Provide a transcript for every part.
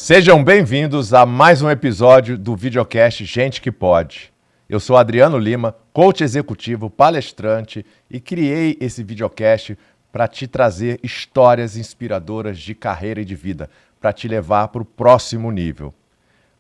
Sejam bem-vindos a mais um episódio do videocast Gente que Pode. Eu sou Adriano Lima, coach executivo, palestrante e criei esse videocast para te trazer histórias inspiradoras de carreira e de vida, para te levar para o próximo nível.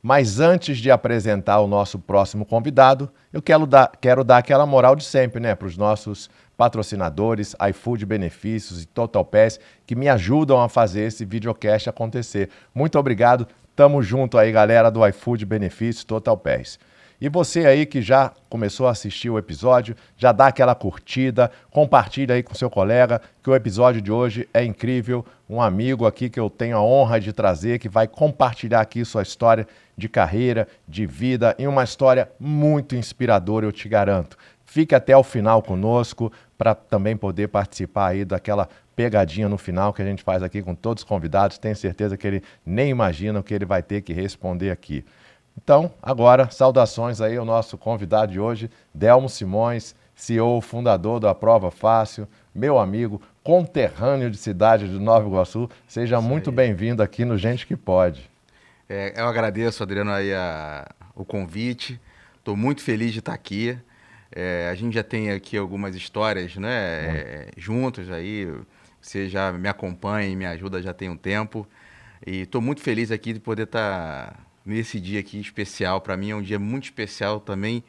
Mas antes de apresentar o nosso próximo convidado, eu quero dar aquela moral de sempre, né, para os nossos patrocinadores, iFood Benefícios e Total Pass, que me ajudam a fazer esse videocast acontecer. Muito obrigado, tamo junto aí, galera do iFood Benefícios Total Pass. E você aí que já começou a assistir o episódio, já dá aquela curtida, compartilha aí com seu colega, que o episódio de hoje é incrível. Um amigo aqui que eu tenho a honra de trazer, que vai compartilhar aqui sua história de carreira, de vida, e uma história muito inspiradora, eu te garanto. Fique até o final conosco para também poder participar aí daquela pegadinha no final que a gente faz aqui com todos os convidados. Tenho certeza que ele nem imagina o que ele vai ter que responder aqui. Então, agora, saudações aí ao nosso convidado de hoje, Delmo Simões, CEO, fundador da Prova Fácil, meu amigo, conterrâneo de cidade de Nova Iguaçu. Seja muito bem-vindo aqui no Gente que Pode. Eu agradeço, Adriano, aí o convite. Estou muito feliz de estar aqui. A gente já tem aqui algumas histórias, né, juntos aí. Você já me acompanha e me ajuda já tem um tempo. E estou muito feliz aqui de poder estar nesse dia aqui especial. Para mim é um dia muito especial também,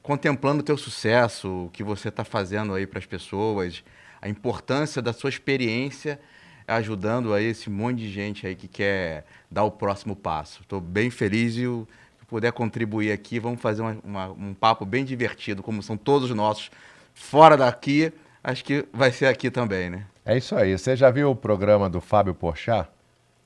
contemplando o teu sucesso, o que você está fazendo aí para as pessoas, a importância da sua experiência ajudando aí esse monte de gente aí que quer dar o próximo passo. Estou bem feliz e se puder contribuir aqui, vamos fazer um papo bem divertido, como são todos nossos. Fora daqui, acho que vai ser aqui também, né? É isso aí. Você já viu o programa do Fábio Porchat?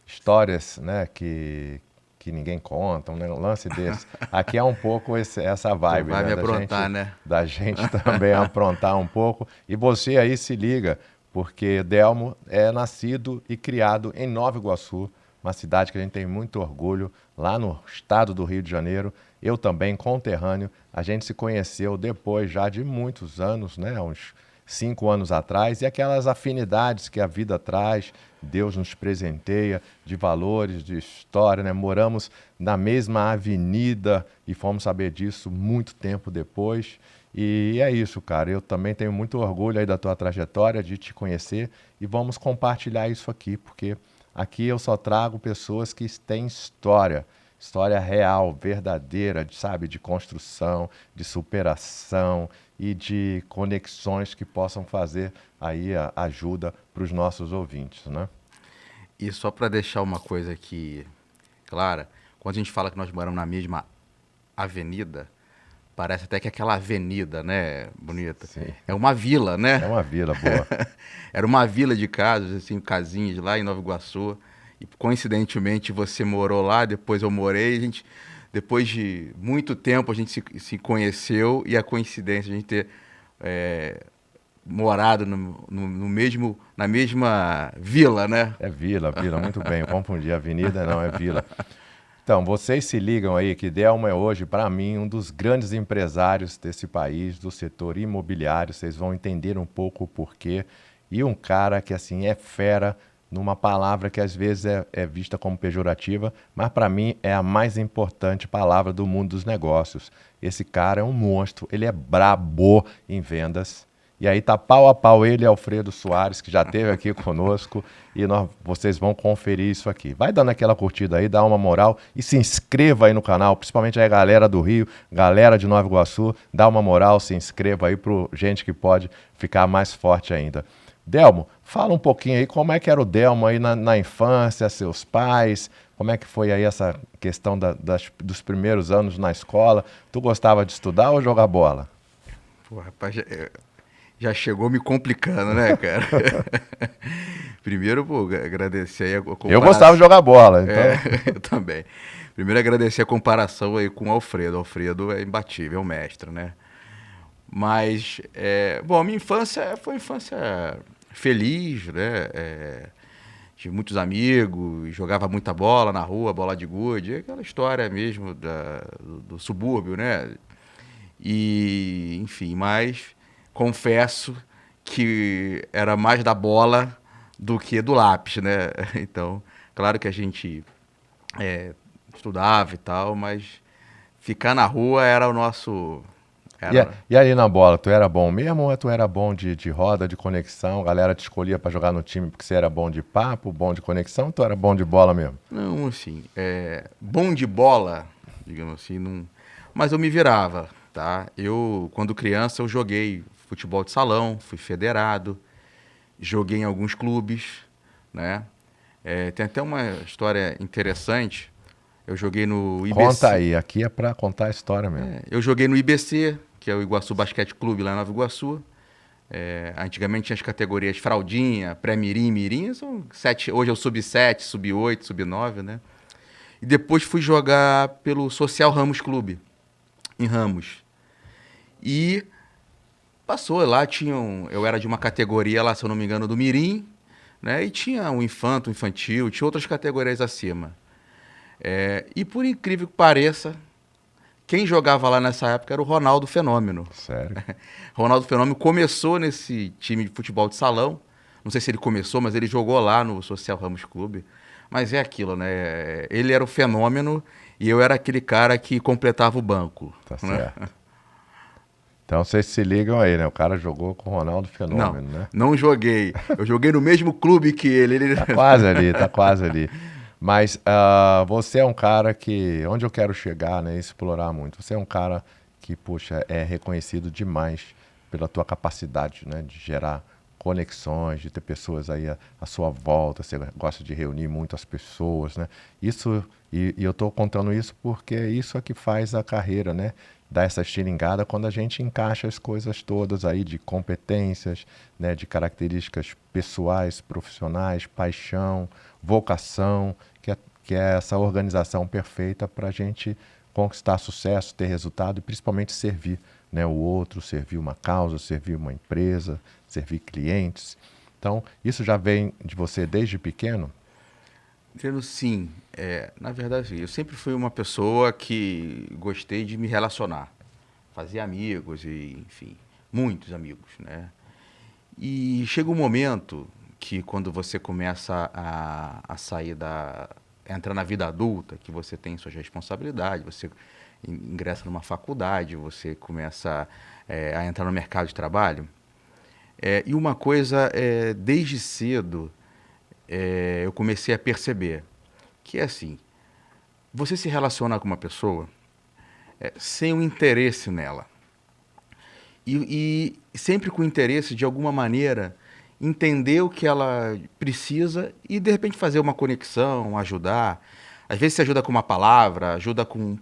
Histórias, né, que ninguém conta, um lance desse. Aqui é um pouco essa vibe, vai né, me aprontar, né? Da gente também aprontar um pouco. E você aí se liga, porque Delmo é nascido e criado em Nova Iguaçu, uma cidade que a gente tem muito orgulho, lá no estado do Rio de Janeiro. Eu também, conterrâneo, a gente se conheceu depois já de muitos anos, né, uns 5 anos atrás, e aquelas afinidades que a vida traz, Deus nos presenteia de valores, de história, né? Moramos na mesma avenida e fomos saber disso muito tempo depois. E é isso, cara. Eu também tenho muito orgulho aí da tua trajetória, de te conhecer, e vamos compartilhar isso aqui, porque aqui eu só trago pessoas que têm história real, verdadeira, sabe, de construção, de superação e de conexões que possam fazer aí a ajuda para os nossos ouvintes, né? E só para deixar uma coisa aqui clara, quando a gente fala que nós moramos na mesma avenida, parece até que é aquela avenida, né, bonita? Sim. É uma vila, né? É uma vila boa. Era uma vila de casas, assim, casinhas lá em Nova Iguaçu. E coincidentemente você morou lá, depois eu morei. Depois de muito tempo a gente se conheceu, e a coincidência de a gente ter morado na mesma vila, né? É vila, muito bem. Eu confundi avenida, não, é vila. Então, vocês se ligam aí que Delmo é hoje, para mim, um dos grandes empresários desse país, do setor imobiliário. Vocês vão entender um pouco o porquê. E um cara que, assim, é fera numa palavra que às vezes é vista como pejorativa, mas para mim é a mais importante palavra do mundo dos negócios. Esse cara é um monstro, ele é brabo em vendas. E aí tá pau a pau ele e Alfredo Soares, que já esteve aqui conosco, e vocês vão conferir isso aqui. Vai dando aquela curtida aí, dá uma moral e se inscreva aí no canal, principalmente aí a galera do Rio, galera de Nova Iguaçu, dá uma moral, se inscreva aí pro Gente que Pode ficar mais forte ainda. Delmo, fala um pouquinho aí como é que era o Delmo aí na infância, seus pais, como é que foi aí essa questão dos primeiros anos na escola. Tu gostava de estudar ou jogar bola? Pô, rapaz, já chegou me complicando, né, cara? Primeiro, pô, agradecer aí a comparação. Eu gostava de jogar bola, então. Eu também. Primeiro, agradecer a comparação aí com o Alfredo. O Alfredo é imbatível, é o mestre, né? Mas, bom, a minha infância foi uma infância feliz, né? Tive muitos amigos, jogava muita bola na rua, bola de gude, aquela história mesmo do subúrbio, né? E, enfim, mas confesso que era mais da bola do que do lápis, né? Então, Claro que a gente estudava e tal, mas ficar na rua era o nosso... E ali na bola, tu era bom mesmo ou tu era bom de roda, de conexão? A galera te escolhia pra jogar no time porque você era bom de papo, bom de conexão, ou tu era bom de bola mesmo? Não, assim, bom de bola, digamos assim, não... mas eu me virava, tá? Quando criança, eu joguei futebol de salão, fui federado, joguei em alguns clubes, né? Tem até uma história interessante, eu joguei no IBC. Conta aí, aqui é pra contar a história mesmo. Eu joguei no IBC, que é o Iguaçu Basquete Clube, lá em Nova Iguaçu. Antigamente tinha as categorias fraldinha, pré-mirim, mirim, hoje é o sub-7, sub-8, sub-9, né? E depois fui jogar pelo Social Ramos Clube, em Ramos. E passou lá, eu era de uma categoria lá, se eu não me engano, do mirim, né? E tinha o infantil, tinha outras categorias acima. E por incrível que pareça, quem jogava lá nessa época era o Ronaldo Fenômeno. Sério? Ronaldo Fenômeno começou nesse time de futebol de salão. Não sei se ele começou, mas ele jogou lá no Social Ramos Clube. Mas é aquilo, né? Ele era o fenômeno e eu era aquele cara que completava o banco. Tá né? certo. Então vocês se ligam aí, né? O cara jogou com o Ronaldo Fenômeno, né? Não joguei. Eu joguei no mesmo clube que ele. Tá quase ali, tá quase ali. Mas você é um cara que, onde eu quero chegar, né, explorar muito, você é um cara que, poxa, é reconhecido demais pela tua capacidade, né, de gerar conexões, de ter pessoas aí à sua volta, você gosta de reunir muitas pessoas, né? Isso, e eu estou contando isso porque isso é que faz a carreira, né? Dar essa estilingada quando a gente encaixa as coisas todas aí de competências, né, de características pessoais, profissionais, paixão, vocação, que é essa organização perfeita para a gente conquistar sucesso, ter resultado e principalmente servir, né, o outro, servir uma causa, servir uma empresa, servir clientes. Então, isso já vem de você desde pequeno? Sim. Na verdade, eu sempre fui uma pessoa que gostei de me relacionar. Fazia amigos e, enfim, muitos amigos, né? E chega um momento que quando você começa a sair entra na vida adulta, que você tem suas responsabilidades, você ingressa numa faculdade, você começa a entrar no mercado de trabalho. E uma coisa, desde cedo, eu comecei a perceber que é assim, você se relaciona com uma pessoa sem um interesse nela. E sempre com interesse, de alguma maneira, entender o que ela precisa e, de repente, fazer uma conexão, ajudar. Às vezes você ajuda com uma palavra, ajuda com,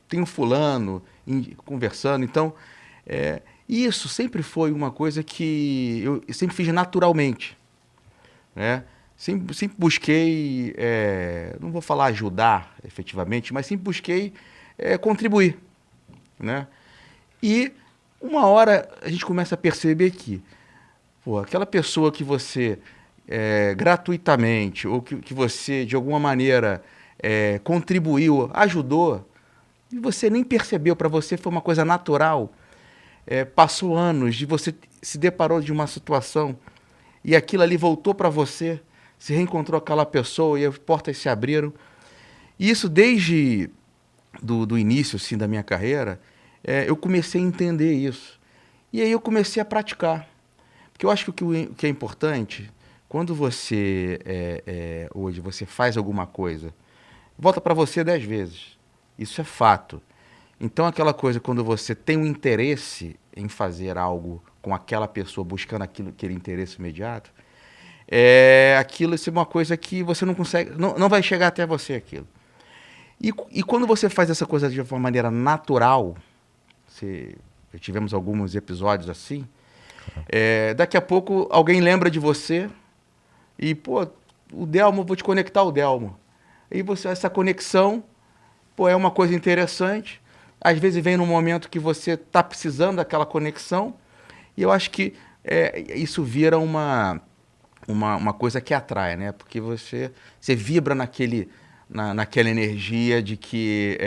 tem um fulano conversando. Então, isso sempre foi uma coisa que eu sempre fiz naturalmente, né? Sempre busquei, não vou falar ajudar efetivamente, mas sempre busquei contribuir, né? E uma hora a gente começa a perceber que aquela pessoa que você gratuitamente ou que você de alguma maneira contribuiu, ajudou, e você nem percebeu, para você foi uma coisa natural, passou anos e você se deparou de uma situação e aquilo ali voltou para você, se reencontrou aquela pessoa e as portas se abriram. E isso desde do início assim, da minha carreira, eu comecei a entender isso. E aí eu comecei a praticar. Porque eu acho que o que é importante, quando você, hoje, você faz alguma coisa, volta para você 10 vezes. Isso é fato. Então, aquela coisa, quando você tem um interesse em fazer algo com aquela pessoa, buscando aquele interesse imediato, aquilo é uma coisa que você não consegue, não vai chegar até você aquilo. E quando você faz essa coisa de uma maneira natural, já tivemos alguns episódios assim, daqui a pouco alguém lembra de você e, o Delmo, vou te conectar ao Delmo. E essa conexão, é uma coisa interessante. Às vezes vem num momento que você está precisando daquela conexão e eu acho que isso vira uma coisa que atrai, né? Porque você vibra naquela energia de que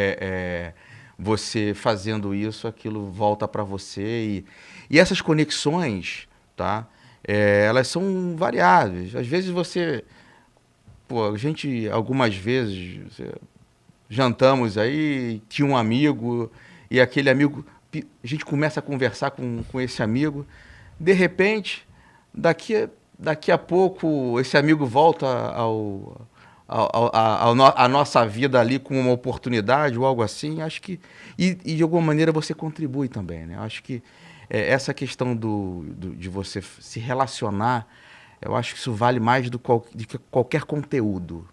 você fazendo isso, aquilo volta para você. E essas conexões, tá? Elas são variáveis. Às vezes você pô, a gente, algumas vezes, jantamos aí, tinha um amigo, e aquele amigo, a gente começa a conversar com esse amigo, de repente, daqui a pouco, esse amigo volta a nossa vida ali com uma oportunidade ou algo assim, acho que, e de alguma maneira você contribui também, né? Acho que essa questão de você se relacionar, eu acho que isso vale mais do que qualquer conteúdo.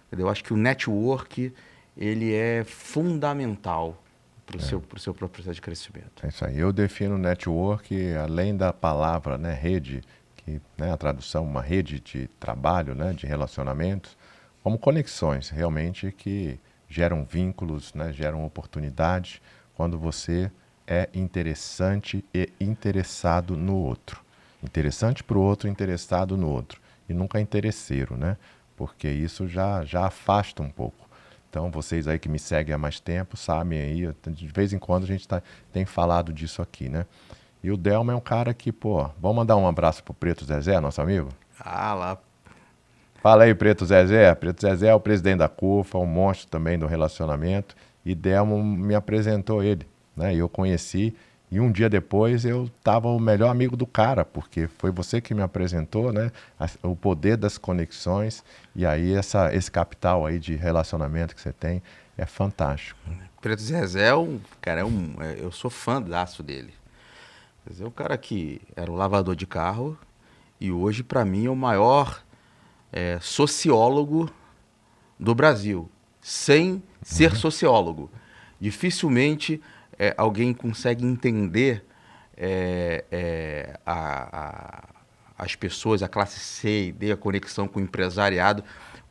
Entendeu? Eu acho que o network, ele é fundamental para o seu próprio processo de crescimento. É isso aí. Eu defino network, além da palavra, né, rede, que, né, a tradução, uma rede de trabalho, né, de relacionamentos, como conexões, realmente, que geram vínculos, né, geram oportunidades, quando você é interessante e interessado no outro. Interessante para o outro, interessado no outro. E nunca interesseiro, né? Porque isso já afasta um pouco. Então, vocês aí que me seguem há mais tempo, sabem aí, de vez em quando a gente tem falado disso aqui, né? E o Delma é um cara que, pô, vamos mandar um abraço pro Preto Zezé, nosso amigo? Ah, lá. Fala aí, Preto Zezé. Preto Zezé é o presidente da CUFA, um monstro também do relacionamento. E Delma me apresentou ele, né? E eu conheci. E um dia depois eu estava o melhor amigo do cara, porque foi você que me apresentou, né? O poder das conexões. E aí esse capital aí de relacionamento que você tem é fantástico. Preto Zezé cara, eu sou fãzaço dele. Zezé é um cara que era um lavador de carro e hoje, para mim, é o maior sociólogo do Brasil, sem ser sociólogo. Dificilmente alguém consegue entender as pessoas, a classe C e D, a conexão com o empresariado,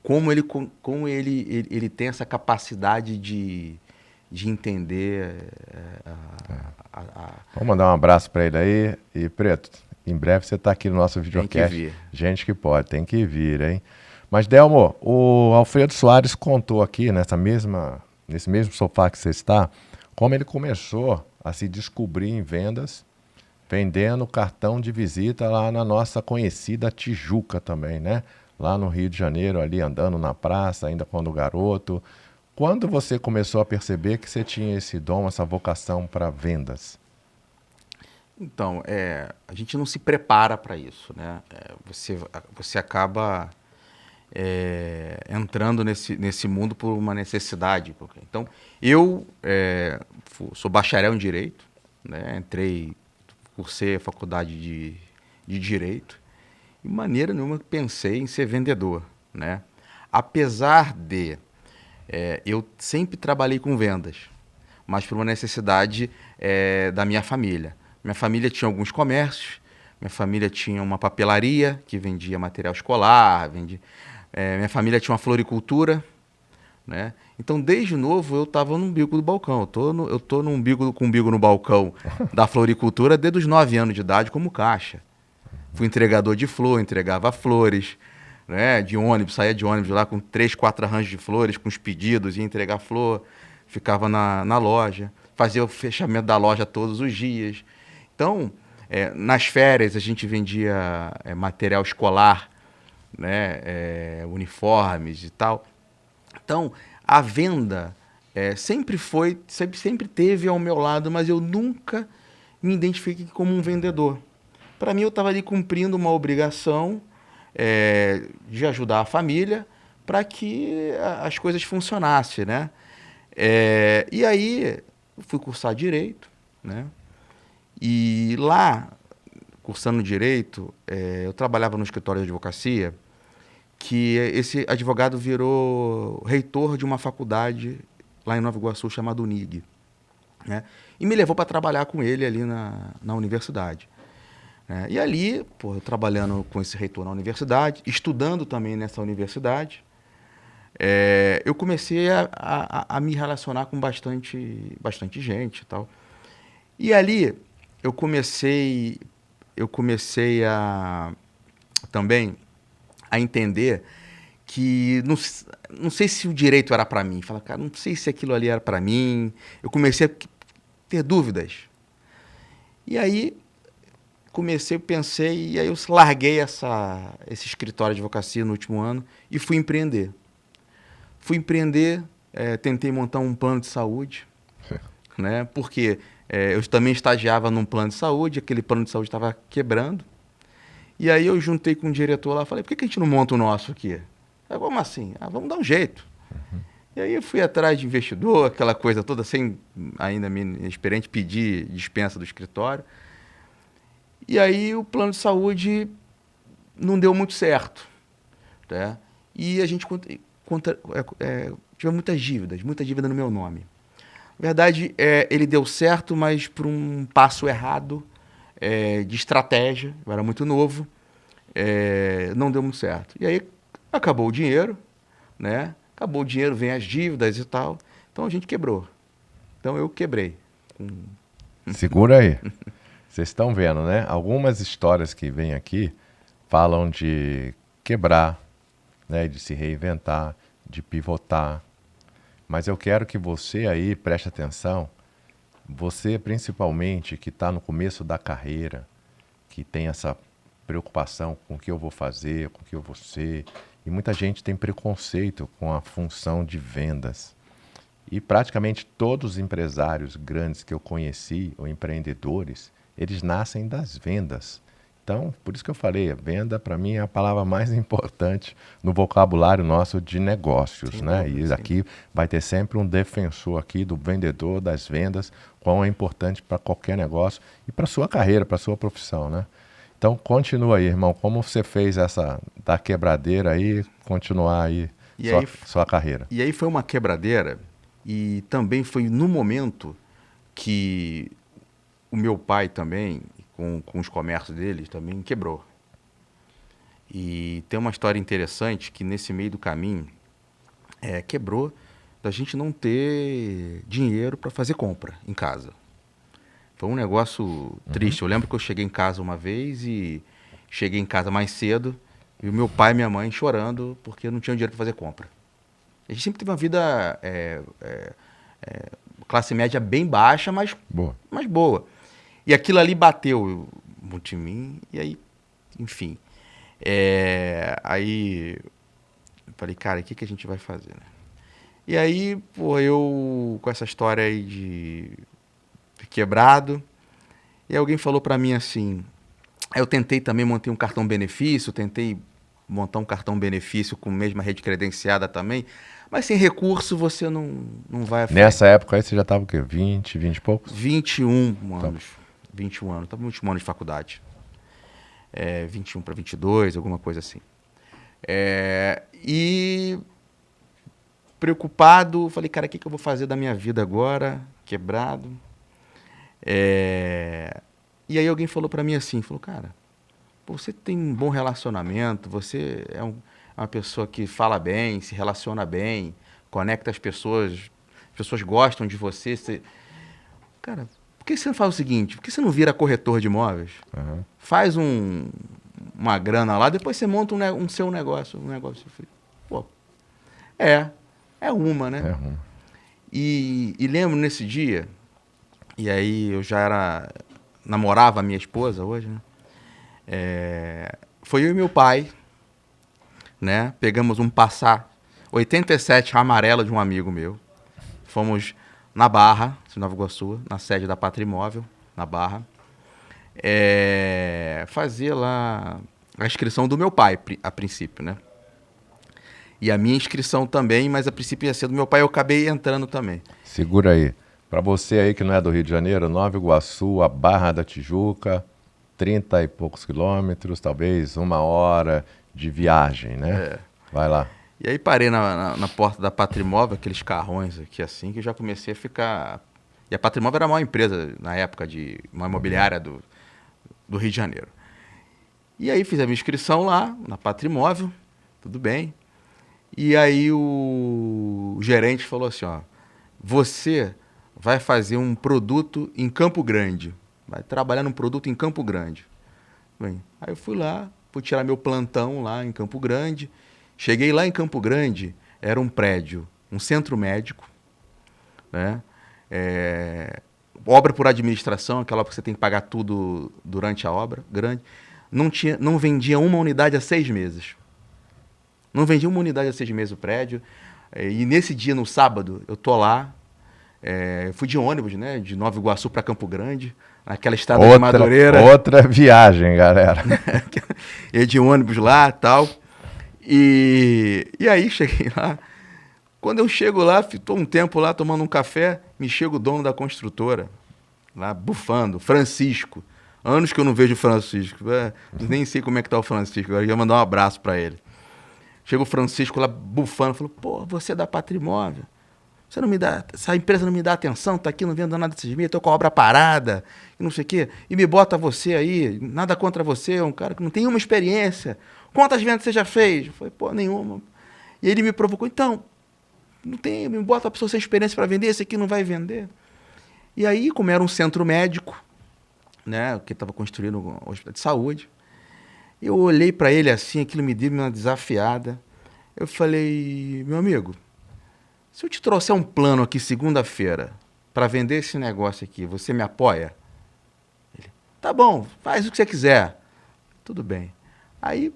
como ele tem essa capacidade de entender. Vamos mandar um abraço para ele aí. E, Preto, em breve você está aqui no nosso videocast. Tem que vir. Gente que pode, tem que vir, hein? Mas, Delmo, o Alfredo Soares contou aqui, nesse mesmo sofá que você está, como ele começou a se descobrir em vendas, vendendo cartão de visita lá na nossa conhecida Tijuca também, né? Lá no Rio de Janeiro, ali andando na praça, ainda quando garoto. Quando você começou a perceber que você tinha esse dom, essa vocação para vendas? Então, a gente não se prepara para isso, né? Você acaba entrando nesse mundo por uma necessidade. Então, eu sou bacharel em Direito, né? Cursei a faculdade de Direito, e de maneira nenhuma pensei em ser vendedor, né? Apesar de eu sempre trabalhei com vendas, mas por uma necessidade da minha família. Minha família tinha alguns comércios, minha família tinha uma papelaria que vendia material escolar, minha família tinha uma floricultura, né? Então, desde novo, eu estava no umbigo do balcão. Eu tô com o umbigo no balcão da floricultura desde os 9 anos de idade como caixa. Fui entregador de flor, entregava flores, né? De ônibus, saía de ônibus lá com 3, 4 arranjos de flores, com os pedidos, ia entregar flor, ficava na loja, fazia o fechamento da loja todos os dias. Então, nas férias a gente vendia material escolar, né? Uniformes e tal. Então, a venda sempre teve ao meu lado, mas eu nunca me identifiquei como um vendedor. Para mim, eu estava ali cumprindo uma obrigação de ajudar a família para que as coisas funcionassem, né? E aí, fui cursar Direito, né? E lá, cursando Direito, eu trabalhava no escritório de advocacia, que esse advogado virou reitor de uma faculdade lá em Nova Iguaçu chamada UNIG, né? E me levou para trabalhar com ele ali na universidade. E ali, eu trabalhando com esse reitor na universidade, estudando também nessa universidade, eu comecei a me relacionar com bastante gente e tal. E ali eu comecei também a entender que não sei se o direito era para mim. Fala, cara, não sei se aquilo ali era para mim. Eu comecei a ter dúvidas. E aí pensei, e aí eu larguei esse escritório de advocacia no último ano e fui empreender. Tentei montar um plano de saúde, né? Porque eu também estagiava num plano de saúde, aquele plano de saúde estava quebrando. E aí eu juntei com um diretor lá, falei, por que a gente não monta o nosso aqui? Como assim? Vamos dar um jeito. E aí eu fui atrás de investidor, aquela coisa toda, sem ainda minha experiente, pedir dispensa do escritório. E aí o plano de saúde não deu muito certo, né? E a gente tive muita dívida no meu nome. Na verdade, ele deu certo, mas por um passo errado de estratégia. Eu era muito novo, não deu muito certo. E aí acabou o dinheiro, né? Acabou o dinheiro, vem as dívidas e tal. Então a gente quebrou. Então eu quebrei. Segura aí. Vocês estão vendo, né? Algumas histórias que vêm aqui falam de quebrar, né? De se reinventar, de pivotar. Mas eu quero que você aí preste atenção. Você, principalmente, que está no começo da carreira, que tem essa preocupação com o que eu vou fazer, com o que eu vou ser. E muita gente tem preconceito com a função de vendas. E praticamente todos os empresários grandes que eu conheci, ou empreendedores, eles nascem das vendas. Então, por isso que eu falei, a venda para mim é a palavra mais importante no vocabulário nosso de negócios, sim, né? E aqui vai ter sempre um defensor aqui do vendedor, das vendas, quão é importante para qualquer negócio e para sua carreira, para sua profissão, né? Então, continua aí, irmão, como você fez essa da quebradeira aí, continuar aí, sua carreira. E aí foi uma quebradeira e também foi no momento que o meu pai também, com os comércios dele, também quebrou. E tem uma história interessante que nesse meio do caminho quebrou da gente não ter dinheiro para fazer compra em casa. Foi um negócio triste. Eu lembro que eu cheguei em casa uma vez e cheguei em casa mais cedo e o meu pai e minha mãe chorando porque não tinham dinheiro para fazer compra. A gente sempre teve uma vida classe média bem baixa, mas boa. E aquilo ali bateu muito em mim, e aí, enfim. Aí eu falei, cara, o que a gente vai fazer, né? E aí, pô, eu com essa história aí de quebrado, e alguém falou pra mim assim, eu tentei também montar um cartão benefício, tentei montar um cartão benefício com a mesma rede credenciada também, mas sem recurso você não vai... Nessa época aí você já estava o quê? 20 e poucos? 21 anos. 21 anos, estava no último ano de faculdade. 21 para 22, alguma coisa assim. E preocupado, falei, cara, o que eu vou fazer da minha vida agora? Quebrado. E aí alguém falou para mim assim, falou, cara, você tem um bom relacionamento, você é uma pessoa que fala bem, se relaciona bem, conecta as pessoas gostam de você. Cara, por que você não faz o seguinte? Por que você não vira corretor de imóveis? Uhum. Faz uma grana lá, depois você monta um seu negócio. Pô, é uma, né? É uma. E lembro nesse dia, e aí eu já namorava a minha esposa hoje, né? Foi eu e meu pai, né? Pegamos um Passat 87 amarelo de um amigo meu. Fomos na Barra, em Nova Iguaçu, na sede da Patrimóvel, na Barra, fazer lá a inscrição do meu pai, a princípio, né? E a minha inscrição também, mas a princípio ia ser do meu pai, eu acabei entrando também. Segura aí. Para você aí que não é do Rio de Janeiro, Nova Iguaçu, a Barra da Tijuca, 30 e poucos quilômetros, talvez 1 hora de viagem, né? Vai lá. E aí parei na porta da Patrimóvel, aqueles carrões aqui assim, que eu já comecei a ficar... E a Patrimóvel era a maior empresa na época, uma imobiliária do Rio de Janeiro. E aí fiz a minha inscrição lá, na Patrimóvel, tudo bem. E aí o gerente falou assim, ó, você vai fazer um produto em Campo Grande, vai trabalhar num produto em Campo Grande. Bem, aí eu fui lá, fui tirar meu plantão lá em Campo Grande. Cheguei lá em Campo Grande, era um prédio, um centro médico, né? obra por administração, aquela obra que você tem que pagar tudo durante a obra, grande. Não vendia uma unidade há 6 meses. Não vendia uma unidade há 6 meses o prédio. E nesse dia, no sábado, eu tô lá. Fui de ônibus, né? De Nova Iguaçu para Campo Grande, naquela estrada de Madureira. Outra viagem, galera. E de ônibus lá e tal. E aí cheguei lá. Quando eu chego lá, estou um tempo lá tomando um café, me chega o dono da construtora, lá bufando, Francisco. Anos que eu não vejo o Francisco. Nem sei como é que tá o Francisco. Eu ia mandar um abraço para ele. Chega o Francisco lá bufando, falou: pô, você é da Patrimóvel. Você não me dá, essa empresa não me dá atenção, tá aqui, não vendo nada desses meses, tô com a obra parada, e não sei o quê. E me bota você aí, nada contra você, é um cara que não tem uma experiência. Quantas vendas você já fez? Eu falei: pô, nenhuma. E ele me provocou: então, não tem, me bota a pessoa sem experiência para vender, esse aqui não vai vender. E aí, como era um centro médico, né, que estava construindo um hospital de saúde, eu olhei para ele assim, aquilo me deu uma desafiada. Eu falei: meu amigo, se eu te trouxer um plano aqui segunda-feira para vender esse negócio aqui, você me apoia? Ele: tá bom, faz o que você quiser. Tudo bem. Aí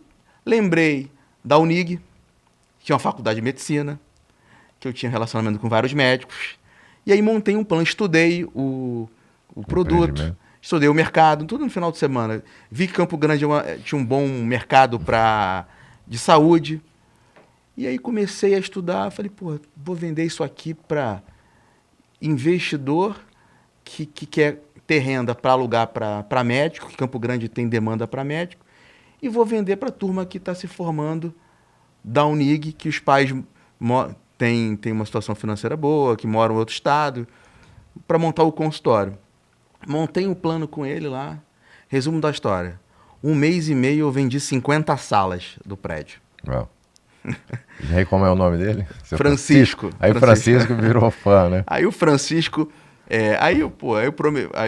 lembrei da Unig, que tinha uma faculdade de medicina, que eu tinha relacionamento com vários médicos. E aí montei um plano, estudei o produto, estudei o mercado, tudo no final de semana. Vi que Campo Grande tinha um bom mercado de saúde. E aí comecei a estudar, falei: pô, vou vender isso aqui para investidor que quer ter renda para alugar para médico, que Campo Grande tem demanda para médico, e vou vender para a turma que está se formando da Unig, que os pais têm uma situação financeira boa, que moram em outro estado, para montar o consultório. Montei um plano com ele lá. Resumo da história: 1 mês e meio eu vendi 50 salas do prédio. Wow. E aí, como é o nome dele? Francisco. Aí Francisco virou fã, né? Aí o Francisco... Aí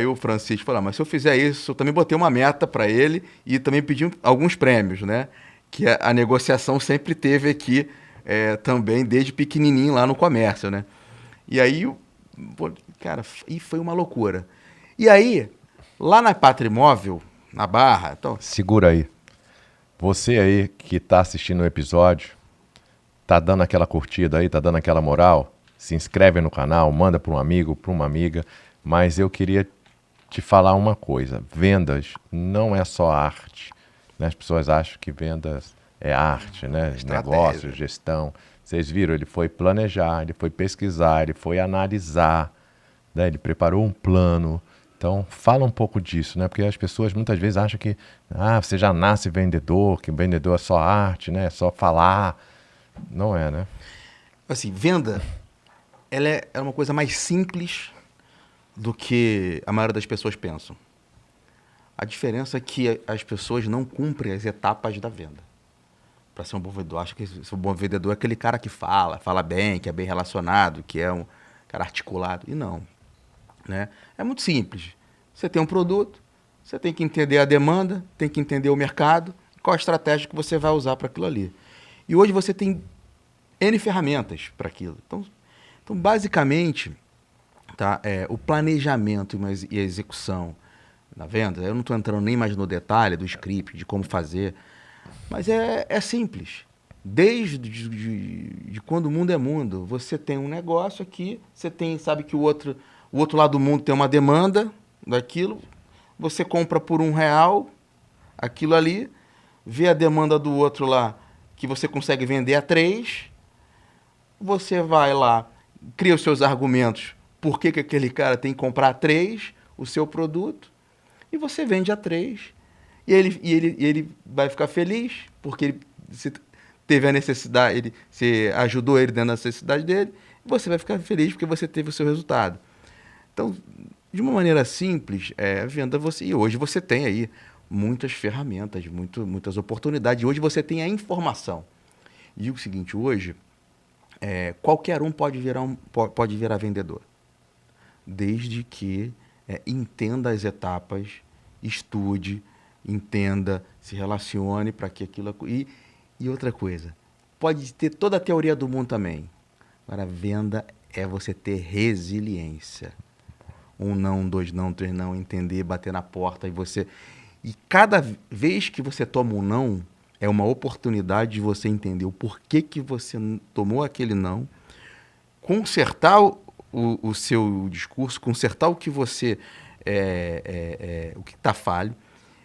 o Francisco falou: mas se eu fizer isso, eu também botei uma meta para ele e também pedi alguns prêmios, né? Que a negociação sempre teve aqui também, desde pequenininho lá no comércio, né? E aí, cara, e foi uma loucura. E aí, lá na Patrimóvel, na Barra... Então... Segura aí. Você aí que está assistindo o episódio, tá dando aquela curtida aí, tá dando aquela moral, se inscreve no canal, manda para um amigo, para uma amiga, mas eu queria te falar uma coisa: vendas não é só arte, né? As pessoas acham que vendas é arte, né? Negócio, gestão. Vocês viram, ele foi planejar, ele foi pesquisar, ele foi analisar, né? Ele preparou um plano. Então, fala um pouco disso, né? Porque as pessoas muitas vezes acham que você já nasce vendedor, que vendedor é só arte, né? É só falar. Não é, né? Assim, venda, ela é uma coisa mais simples do que a maioria das pessoas pensam. A diferença é que as pessoas não cumprem as etapas da venda. Para ser um bom vendedor, acho que ser um bom vendedor é aquele cara que fala bem, que é bem relacionado, que é um cara articulado. E não, né? É muito simples. Você tem um produto, você tem que entender a demanda, tem que entender o mercado, qual a estratégia que você vai usar para aquilo ali. E hoje você tem N ferramentas para aquilo. Então, basicamente, tá, o planejamento e a execução na venda, eu não estou entrando nem mais no detalhe do script, de como fazer, mas é simples. Desde de quando o mundo é mundo, você tem um negócio aqui, sabe que o outro lado do mundo tem uma demanda daquilo, você compra por R$1 aquilo ali, vê a demanda do outro lá, que você consegue vender a 3, você vai lá, cria os seus argumentos, por que aquele cara tem que comprar a 3, o seu produto, e você vende a 3, e ele vai ficar feliz, porque você teve a necessidade, você ajudou ele dentro da necessidade dele, e você vai ficar feliz porque você teve o seu resultado. Então, de uma maneira simples, a venda e hoje você tem aí muitas ferramentas, muitas oportunidades. E hoje você tem a informação. Digo o seguinte: hoje qualquer um pode virar vendedor, desde que entenda as etapas, estude, entenda, se relacione para que aquilo... E outra coisa, pode ter toda a teoria do mundo também. Agora, a venda é você ter resiliência. um não, dois não, três não, entender, bater na porta e cada vez que você toma um não, é uma oportunidade de você entender o porquê que você tomou aquele não, consertar o seu discurso, consertar o que você o que está falho,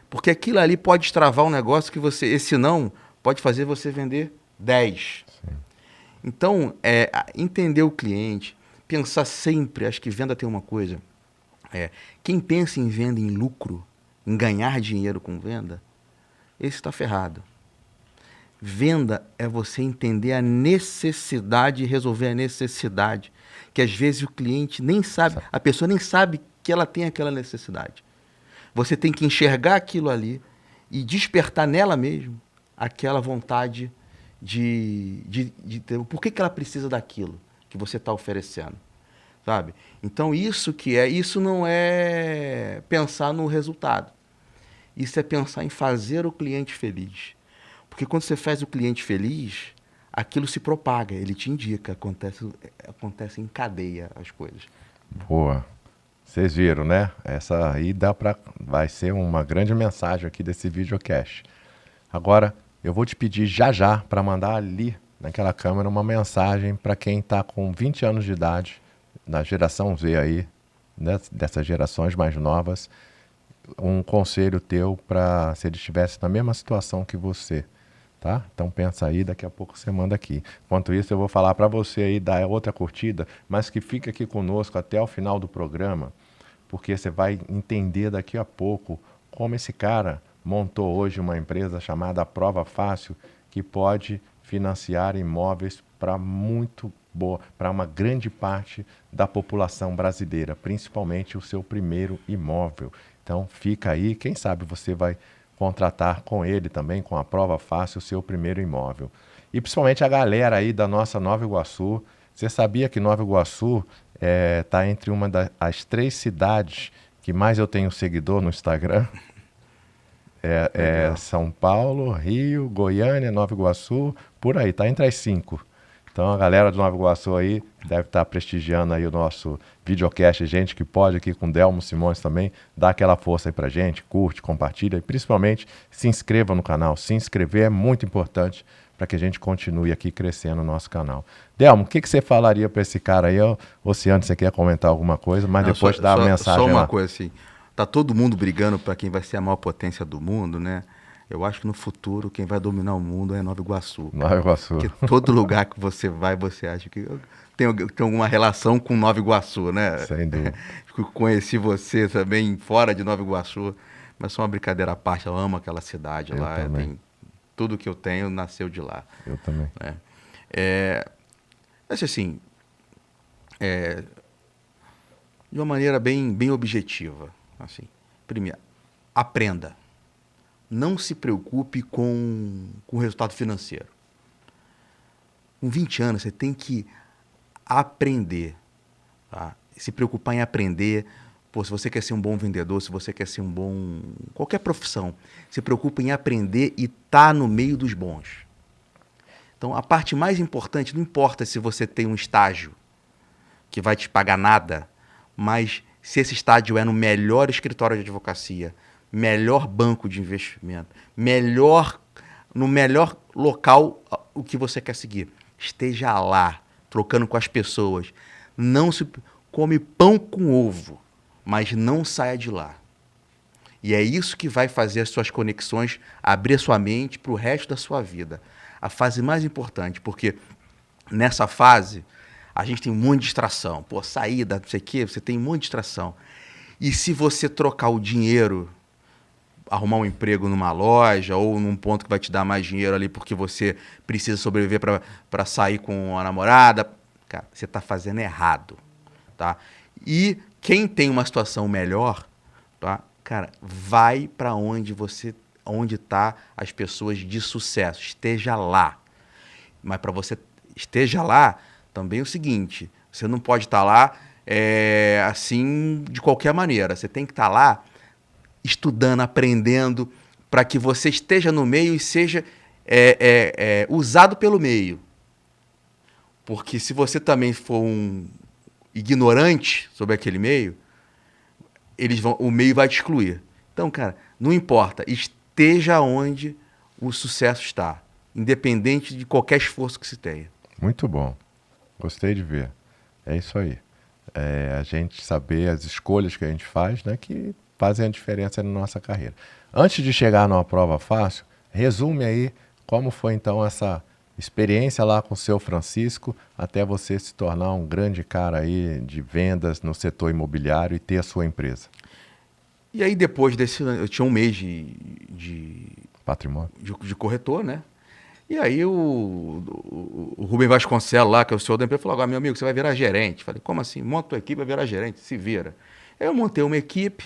porque aquilo ali pode destravar um negócio que esse não pode fazer você vender 10. Sim. Então, entender o cliente, pensar sempre, acho que venda tem uma coisa, quem pensa em venda em lucro, em ganhar dinheiro com venda, esse está ferrado. Venda é você entender a necessidade e resolver a necessidade, que às vezes o cliente nem sabe, a pessoa nem sabe que ela tem aquela necessidade. Você tem que enxergar aquilo ali e despertar nela mesmo aquela vontade de ter. Por que ela precisa daquilo que você está oferecendo? Sabe? Então, isso não é pensar no resultado. Isso é pensar em fazer o cliente feliz. Porque quando você faz o cliente feliz, aquilo se propaga, ele te indica, acontece em cadeia as coisas. Boa. Vocês viram, né? Essa aí vai ser uma grande mensagem aqui desse videocast. Agora, eu vou te pedir já para mandar ali, naquela câmera, uma mensagem para quem está com 20 anos de idade, na geração Z aí, né? Dessas gerações mais novas, um conselho teu para se ele estivesse na mesma situação que você. Tá? Então pensa aí, daqui a pouco você manda aqui. Enquanto isso, eu vou falar para você aí dar outra curtida, mas que fique aqui conosco até o final do programa, porque você vai entender daqui a pouco como esse cara montou hoje uma empresa chamada Prova Fácil, que pode financiar imóveis para uma grande parte da população brasileira, principalmente o seu primeiro imóvel. Então fica aí, quem sabe você vai contratar com ele também, com a Prova Fácil, o seu primeiro imóvel. E principalmente a galera aí da nossa Nova Iguaçu. Você sabia que Nova Iguaçu está entre uma das 3 cidades que mais eu tenho seguidor no Instagram? São Paulo, Rio, Goiânia, Nova Iguaçu, por aí, está entre as 5. Então a galera do Nova Iguaçu aí deve estar prestigiando aí o nosso videocast, gente que pode, aqui com Delmo Simões também, dá aquela força aí pra gente, curte, compartilha e principalmente se inscreva no canal. Se inscrever é muito importante para que a gente continue aqui crescendo no nosso canal. Delmo, o que você falaria para esse cara aí? Oceano, você quer comentar alguma coisa, mas não, depois dá a mensagem lá. Só uma lá. coisa assim, tá todo mundo brigando para quem vai ser a maior potência do mundo, né? Eu acho que no futuro quem vai dominar o mundo é Nova Iguaçu. Nova Iguaçu. Porque todo lugar que você vai, você acha que tem alguma relação com Nova Iguaçu, né? Sem dúvida. Conheci você também fora de Nova Iguaçu, mas só uma brincadeira à parte, eu amo aquela cidade lá. Tudo que eu tenho nasceu de lá. Eu também. Assim, de uma maneira bem objetiva. Assim, primeiro, aprenda. Não se preocupe com o resultado financeiro. Com 20 anos, você tem que aprender. Tá? Se preocupar em aprender. Pô, se você quer ser um bom vendedor, se você quer ser um bom... qualquer profissão, se preocupe em aprender e estar no meio dos bons. Então, a parte mais importante, não importa se você tem um estágio que vai te pagar nada, mas se esse estágio é no melhor escritório de advocacia, melhor banco de investimento, no melhor local o que você quer seguir. Esteja lá, trocando com as pessoas. Não se come pão com ovo, mas não saia de lá. E é isso que vai fazer as suas conexões abrir sua mente para o resto da sua vida. A fase mais importante, porque nessa fase a gente tem um monte de distração. Pô, saída, não sei o quê, você tem um monte de distração. E se você trocar o dinheiro, arrumar um emprego numa loja ou num ponto que vai te dar mais dinheiro ali porque você precisa sobreviver para sair com a namorada, cara, você está fazendo errado, tá? E quem tem uma situação melhor, tá? Cara, vai para onde tá as pessoas de sucesso, esteja lá. Mas para você esteja lá, também é o seguinte, você não pode estar lá assim de qualquer maneira, você tem que estar lá estudando, aprendendo, para que você esteja no meio e seja usado pelo meio. Porque se você também for um ignorante sobre aquele meio, o meio vai te excluir. Então, cara, não importa, esteja onde o sucesso está, independente de qualquer esforço que se tenha. Muito bom. Gostei de ver. É isso aí. A gente saber as escolhas que a gente faz, né, que fazem a diferença na nossa carreira. Antes de chegar numa prova fácil, resume aí como foi então essa experiência lá com o seu Francisco até você se tornar um grande cara aí de vendas no setor imobiliário e ter a sua empresa. E aí depois eu tinha um mês de Patrimônio. de corretor, né? E aí o Rubem Vasconcelos lá, que é o senhor da empresa, falou, agora, meu amigo, você vai virar gerente. Falei, como assim? Monta tua equipe, vai virar gerente, se vira. Aí eu montei uma equipe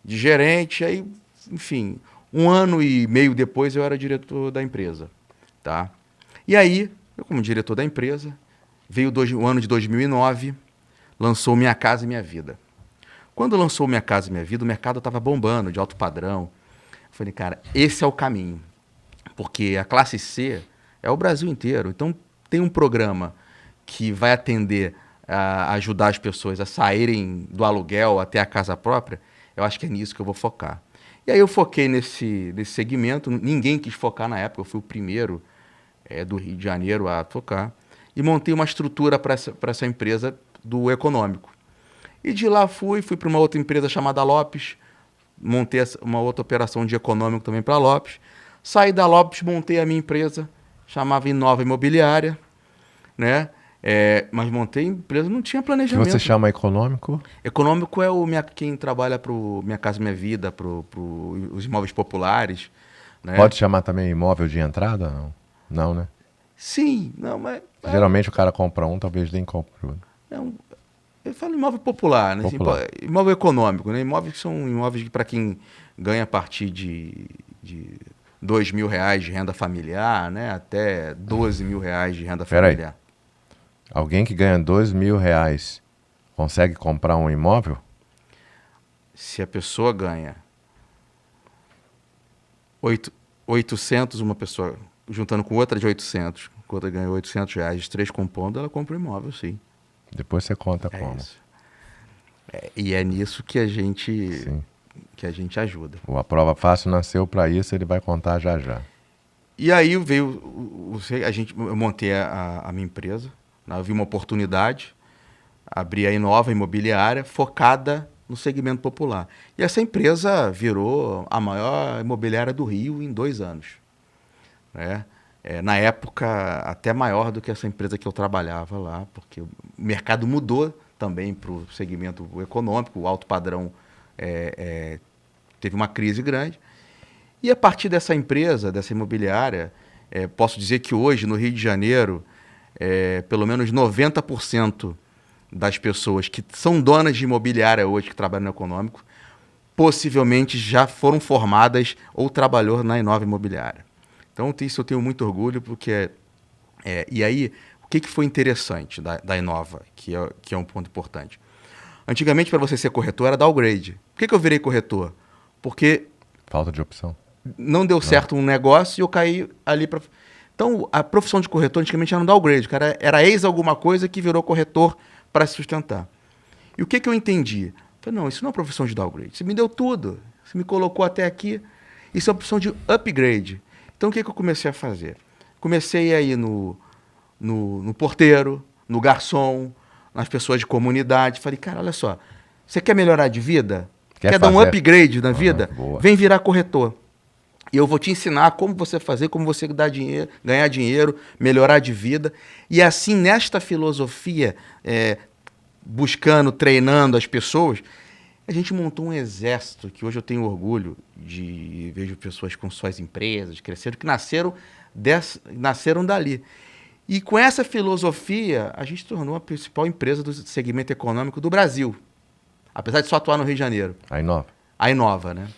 de gerente, aí, enfim, 1 ano e meio depois eu era diretor da empresa, tá? E aí, eu como diretor da empresa, veio o ano de 2009, lançou Minha Casa e Minha Vida. Quando lançou Minha Casa e Minha Vida, o mercado estava bombando, de alto padrão. Eu falei, cara, esse é o caminho. Porque a classe C é o Brasil inteiro. Então, tem um programa que vai atender a ajudar as pessoas a saírem do aluguel até a casa própria. Eu acho que é nisso que eu vou focar. E aí eu foquei nesse segmento. Ninguém quis focar na época. Eu fui o primeiro do Rio de Janeiro a focar. E montei uma estrutura para essa empresa do econômico. E de lá fui para uma outra empresa chamada Lopes. Montei uma outra operação de econômico também para Lopes. Saí da Lopes, montei a minha empresa, chamava Inova Imobiliária, né? Mas montei a empresa, não tinha planejamento. Que você chama econômico? Econômico é quem trabalha para Minha Casa Minha Vida, para os imóveis populares. Né? Pode chamar também imóvel de entrada? Não, não, né? Sim, não, mas... Geralmente o cara compra um, talvez nem compre outro. Eu falo imóvel popular, né? Popular. Assim, imóvel econômico, né? Imóveis que são imóveis para quem ganha a partir de R$2.000 de renda familiar, né? Até R$12.000 de renda familiar. Alguém que ganha R$2.000 consegue comprar um imóvel? Se a pessoa ganha 800, uma pessoa juntando com outra de 800, com outra ganha R$800, os 3 compondo, ela compra um imóvel, sim. Depois você conta como. Isso. E é nisso que a gente... Sim. Que a gente ajuda. A Prova Fácil nasceu para isso, ele vai contar já já. E aí veio, eu montei a minha empresa, né? Eu vi uma oportunidade, abri a Inova Imobiliária, focada no segmento popular. E essa empresa virou a maior imobiliária do Rio em 2 anos. Né? Na época, até maior do que essa empresa que eu trabalhava lá, porque o mercado mudou também para o segmento econômico, o alto padrão teve uma crise grande. E a partir dessa empresa, dessa imobiliária, posso dizer que hoje, no Rio de Janeiro, pelo menos 90% das pessoas que são donas de imobiliária hoje, que trabalham no econômico, possivelmente já foram formadas ou trabalhou na Inova Imobiliária. Então, isso eu tenho muito orgulho, porque... e aí, o que foi interessante da Inova, que é um ponto importante? Antigamente, para você ser corretor, era downgrade. Por que eu virei corretor? Porque... Falta de opção. Não deu certo um negócio e eu caí ali para... Então, a profissão de corretor antigamente era um downgrade. O cara era ex alguma coisa que virou corretor para se sustentar. E o que eu entendi? Falei, não, isso não é uma profissão de downgrade. Você me deu tudo. Você me colocou até aqui. Isso é uma profissão de upgrade. Então, o que eu comecei a fazer? Comecei a ir no porteiro, no garçom, nas pessoas de comunidade. Falei, cara, olha só, você quer melhorar de vida? Quer dar um upgrade na vida? Boa. Vem virar corretor. E eu vou te ensinar como você fazer, como você ganhar dinheiro, melhorar de vida. E assim, nesta filosofia, buscando, treinando as pessoas, a gente montou um exército que hoje eu tenho orgulho de vejo pessoas com suas empresas, crescendo, que nasceram dali. E com essa filosofia, a gente tornou a principal empresa do segmento econômico do Brasil. Apesar de só atuar no Rio de Janeiro. A Inova. A Inova, né?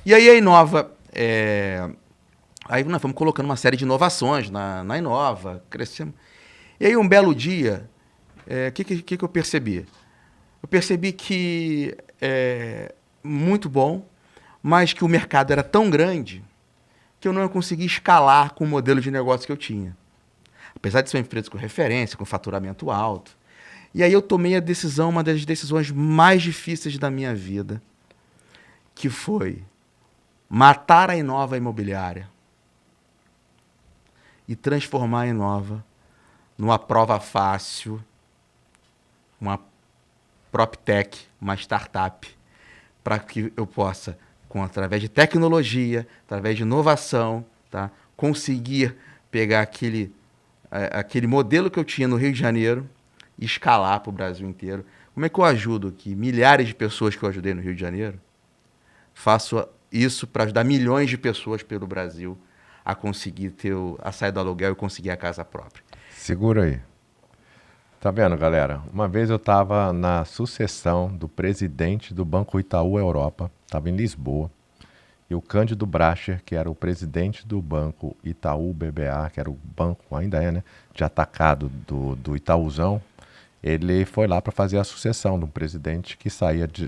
E aí a Inova... Aí nós fomos colocando uma série de inovações na Inova, crescemos. E aí um belo dia, que eu percebi? Eu percebi que muito bom, mas que o mercado era tão grande que eu não ia conseguir escalar com o modelo de negócio que eu tinha. Apesar de ser uma empresa com referência, com faturamento alto. E aí eu tomei a decisão, uma das decisões mais difíceis da minha vida, que foi matar a Inova Imobiliária e transformar a Inova numa prova fácil, uma PropTech, uma startup, para que eu possa, através de tecnologia, através de inovação, tá, conseguir pegar aquele modelo que eu tinha no Rio de Janeiro e escalar para o Brasil inteiro. Como é que eu ajudo que milhares de pessoas que eu ajudei no Rio de Janeiro, faço isso para ajudar milhões de pessoas pelo Brasil a conseguir a sair do aluguel e conseguir a casa própria. Segura aí. Tá vendo, galera? Uma vez eu estava na sucessão do presidente do Banco Itaú Europa, estava em Lisboa, e o Cândido Bracher, que era o presidente do Banco Itaú BBA, que era o banco, ainda é, né, de atacado do Itaúzão, ele foi lá para fazer a sucessão de um presidente que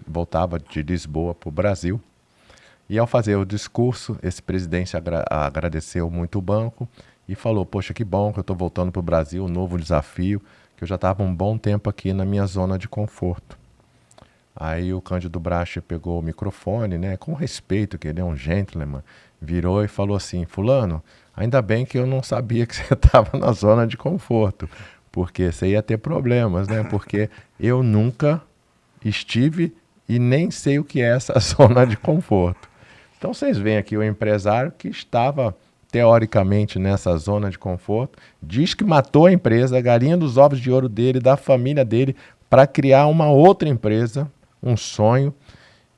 voltava de Lisboa para o Brasil. E ao fazer o discurso, esse presidente agradeceu muito o banco e falou: poxa, que bom que eu estou voltando para o Brasil, um novo desafio, que eu já estava um bom tempo aqui na minha zona de conforto. Aí o Cândido Bracher pegou o microfone, né, com respeito, que ele é um gentleman, virou e falou assim: fulano, ainda bem que eu não sabia que você estava na zona de conforto, porque você ia ter problemas, né, porque eu nunca estive e nem sei o que é essa zona de conforto. Então vocês veem aqui o empresário que estava teoricamente nessa zona de conforto, diz que matou a empresa, a galinha dos ovos de ouro dele, da família dele, para criar uma outra empresa, um sonho.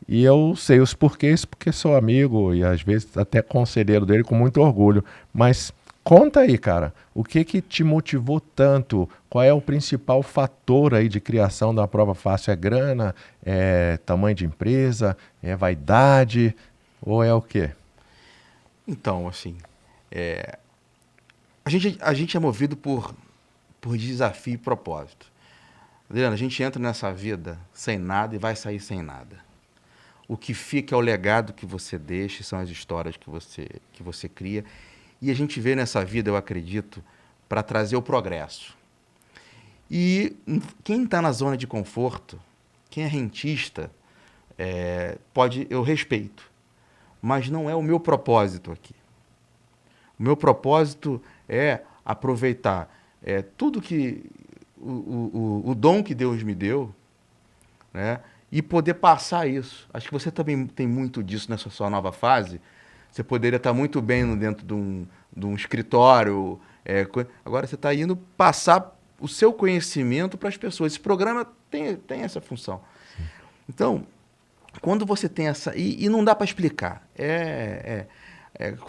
E eu sei os porquês, porque sou amigo e às vezes até conselheiro dele com muito orgulho. Mas conta aí, cara, o que te motivou tanto? Qual é o principal fator aí de criação da Prova Fácil? É grana? É tamanho de empresa? É vaidade? Ou é o quê? Então, assim, a gente é movido por desafio e propósito. Adriano, a gente entra nessa vida sem nada e vai sair sem nada. O que fica é o legado que você deixa, são as histórias que você cria. E a gente veio nessa vida, eu acredito, para trazer o progresso. E quem está na zona de conforto, quem é rentista, eu respeito. Mas não é o meu propósito aqui. O meu propósito é aproveitar tudo que o dom que Deus me deu, né, e poder passar isso. Acho que você também tem muito disso nessa sua nova fase. Você poderia estar muito bem dentro de um escritório. Agora você está indo passar o seu conhecimento para as pessoas. Esse programa tem essa função. Sim. Então, quando você tem essa... E não dá para explicar.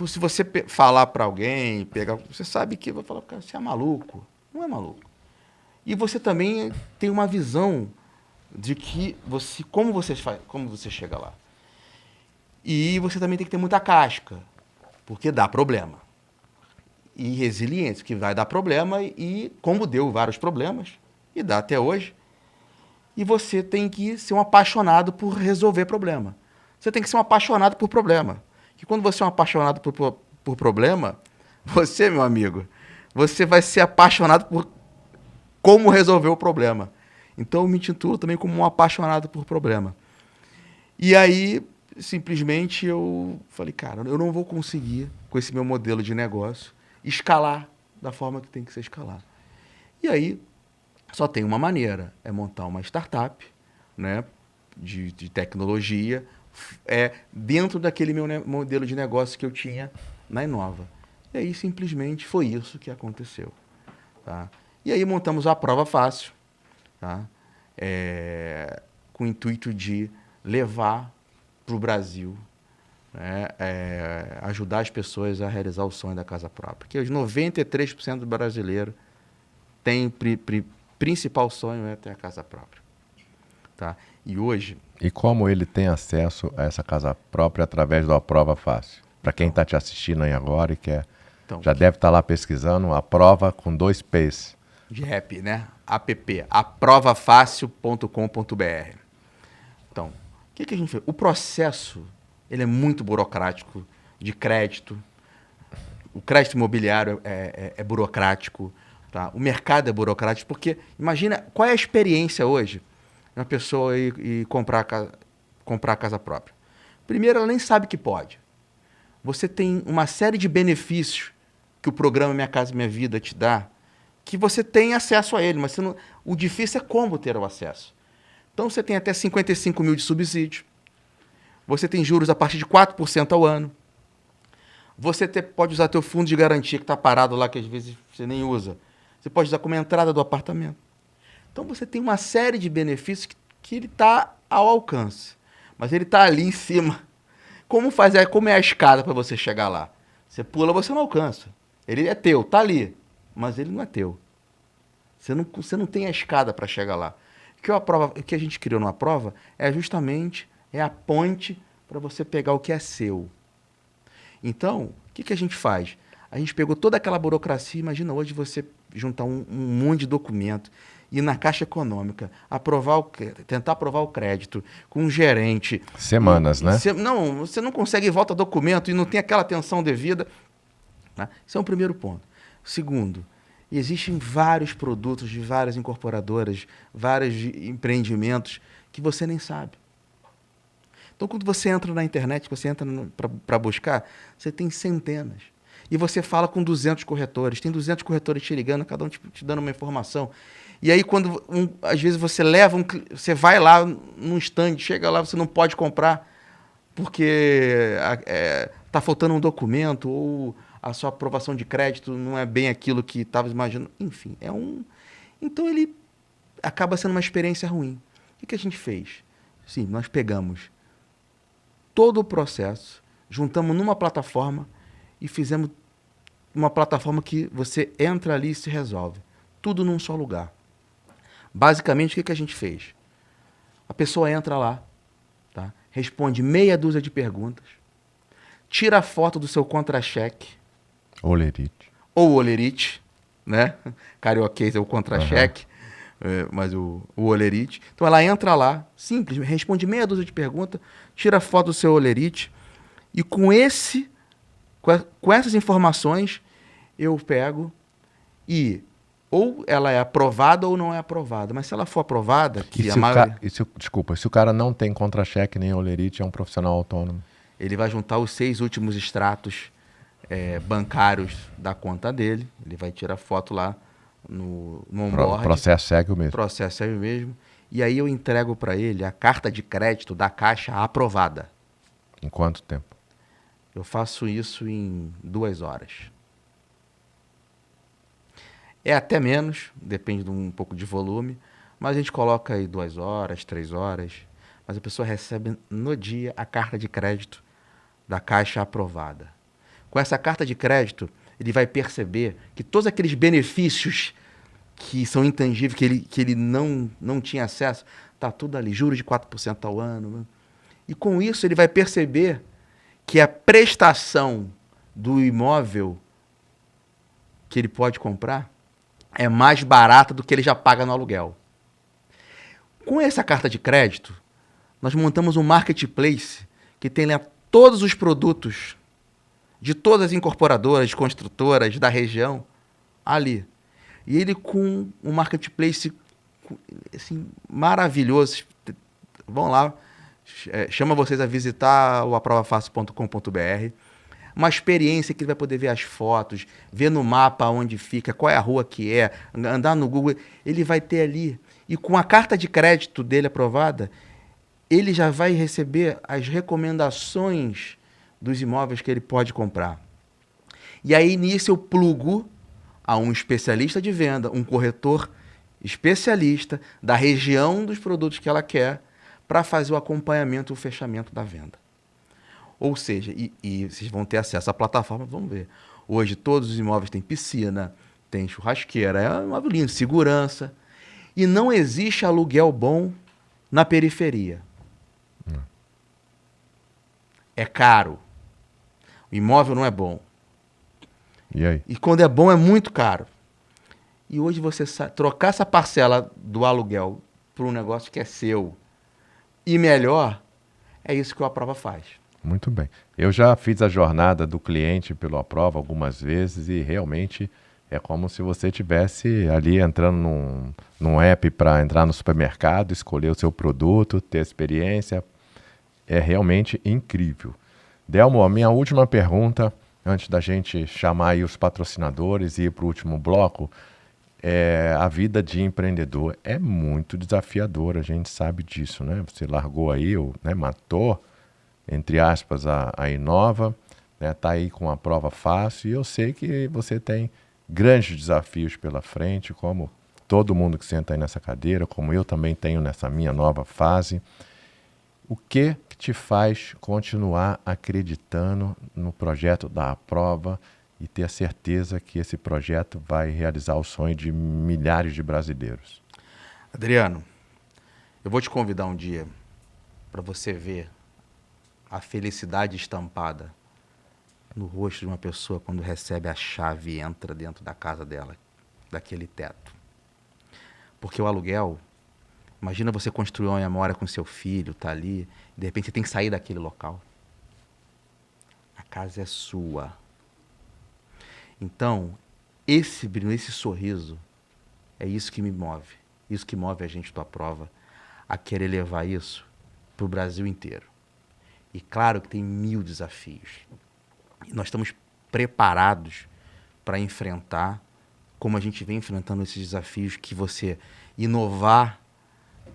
Se você falar para alguém, você sabe que vai falar: cara, você é maluco. Não é maluco. E você também tem uma visão de que como você chega lá. E você também tem que ter muita casca, porque dá problema. E resiliência, que vai dar problema, e como deu vários problemas, e dá até hoje. E você tem que ser um apaixonado por resolver problema. Você tem que ser um apaixonado por problema. Que quando você é um apaixonado por problema, você, meu amigo, você vai ser apaixonado por como resolver o problema. Então eu me intitulo também como um apaixonado por problema. E aí, simplesmente, eu falei: cara, eu não vou conseguir, com esse meu modelo de negócio, escalar da forma que tem que ser escalar. E aí, só tem uma maneira, é montar uma startup, né, de tecnologia, dentro daquele meu modelo de negócio que eu tinha na Inova. E aí, simplesmente, foi isso que aconteceu. Tá? E aí, montamos a Prova Fácil, tá? Com o intuito de levar para o Brasil, né, ajudar as pessoas a realizar o sonho da casa própria. Porque os 93% do brasileiro tem principal sonho é ter a casa própria. Tá? E hoje... E como ele tem acesso a essa casa própria através da Prova Fácil? Para quem está te assistindo aí agora e quer... já deve estar lá pesquisando a prova com 2 P's. De rap, né? App, aprovafácil.com.br. Então, o que a gente fez? O processo, ele é muito burocrático, de crédito. O crédito imobiliário é burocrático. Tá? O mercado é burocrático, porque imagina qual é a experiência hoje de uma pessoa ir comprar a casa própria. Primeiro, ela nem sabe que pode. Você tem uma série de benefícios que o programa Minha Casa Minha Vida te dá, que você tem acesso a ele, mas o difícil é como ter o acesso. Então, você tem até 55 mil de subsídio. Você tem juros a partir de 4% ao ano. Você pode usar teu fundo de garantia que está parado lá, que às vezes você nem usa. Você pode usar como entrada do apartamento. Então, você tem uma série de benefícios que ele está ao alcance. Mas ele está ali em cima. Como é a escada para você chegar lá? Você pula, você não alcança. Ele é teu, está ali. Mas ele não é teu. Você não tem a escada para chegar lá. O que a gente criou numa prova é justamente a ponte para você pegar o que é seu. Então, o que a gente faz? A gente pegou toda aquela burocracia. Imagina hoje você juntar um monte de documento, ir na Caixa Econômica, tentar aprovar o crédito com um gerente. Semanas, né? Você não consegue volta documento e não tem aquela atenção devida. Né? Esse é o primeiro ponto. Segundo, existem vários produtos de várias incorporadoras, vários empreendimentos que você nem sabe. Então, quando você entra na internet, você entra para buscar, você tem centenas. E você fala com 200 corretores. Tem 200 corretores te ligando, cada um te dando uma informação. E aí, às vezes, você você vai lá num stand, chega lá, você não pode comprar porque está faltando um documento ou a sua aprovação de crédito não é bem aquilo que estava imaginando. Enfim, Então, ele acaba sendo uma experiência ruim. O que a gente fez? Sim, nós pegamos todo o processo, juntamos numa plataforma e fizemos uma plataforma que você entra ali e se resolve. Tudo num só lugar. Basicamente, o que a gente fez? A pessoa entra lá, tá? Responde meia dúzia de perguntas, tira a foto do seu contra-cheque. Olerite. Ou olerite, né? Carioquês é o contra-cheque, mas o olerite. Então, ela entra lá, simples, responde meia dúzia de perguntas, tira a foto do seu olerite e com essas informações eu pego e ou ela é aprovada ou não é aprovada. Mas se ela for aprovada... Desculpa, se o cara não tem contra-cheque nem olerite, é um profissional autônomo. Ele vai juntar os 6 últimos extratos bancários da conta dele. Ele vai tirar foto lá no onboard. O processo segue o mesmo. O processo segue o mesmo. E aí eu entrego para ele a carta de crédito da Caixa aprovada. Em quanto tempo? Eu faço isso em 2 horas. É até menos, depende de um pouco de volume, mas a gente coloca aí 2 horas, 3 horas, mas a pessoa recebe no dia a carta de crédito da Caixa aprovada. Com essa carta de crédito, ele vai perceber que todos aqueles benefícios que são intangíveis, que ele não tinha acesso, está tudo ali, juros de 4% ao ano. E com isso ele vai perceber que a prestação do imóvel que ele pode comprar é mais barata do que ele já paga no aluguel. Com essa carta de crédito, nós montamos um marketplace que tem lá todos os produtos de todas as incorporadoras, construtoras da região ali. E ele com um marketplace assim, maravilhoso. Vão lá, chama vocês a visitar o aprovafácil.com.br. Uma experiência que ele vai poder ver as fotos, ver no mapa onde fica, qual é a rua que é, andar no Google. Ele vai ter ali. E com a carta de crédito dele aprovada, ele já vai receber as recomendações dos imóveis que ele pode comprar. E aí, nisso, eu plugo a um especialista de venda, um corretor especialista da região dos produtos que ela quer, para fazer o acompanhamento e o fechamento da venda. Ou seja, e vocês vão ter acesso à plataforma, vamos ver. Hoje todos os imóveis têm piscina, tem churrasqueira, é um imóvel lindo, segurança. E não existe aluguel bom na periferia. É caro. O imóvel não é bom. E aí? E quando é bom, é muito caro. E hoje você trocar essa parcela do aluguel para um negócio que é seu e melhor, é isso que o Aprova faz. Muito bem. Eu já fiz a jornada do cliente pelo Aprova algumas vezes e realmente é como se você estivesse ali entrando num app para entrar no supermercado, escolher o seu produto, ter experiência. é realmente incrível. Delmo, a minha última pergunta, antes da gente chamar aí os patrocinadores e ir para o último bloco, a vida de empreendedor é muito desafiadora, a gente sabe disso, né? Você largou aí, né, matou, entre aspas, a Inova, né? Tá aí com a prova fácil, e eu sei que você tem grandes desafios pela frente, como todo mundo que senta aí nessa cadeira, como eu também tenho nessa minha nova fase. O que te faz continuar acreditando no projeto da Aprova e ter a certeza que esse projeto vai realizar o sonho de milhares de brasileiros? Adriano, eu vou te convidar um dia para você ver a felicidade estampada no rosto de uma pessoa quando recebe a chave e entra dentro da casa dela, daquele teto. Porque o aluguel, imagina você construir uma memória com seu filho, tá ali, e de repente você tem que sair daquele local. A casa é sua. Então, esse brilho, esse sorriso, é isso que me move. Isso que move a gente da Aprova a querer levar isso para o Brasil inteiro. E claro que tem 1000 desafios. E nós estamos preparados para enfrentar, como a gente vem enfrentando esses desafios, que você inovar,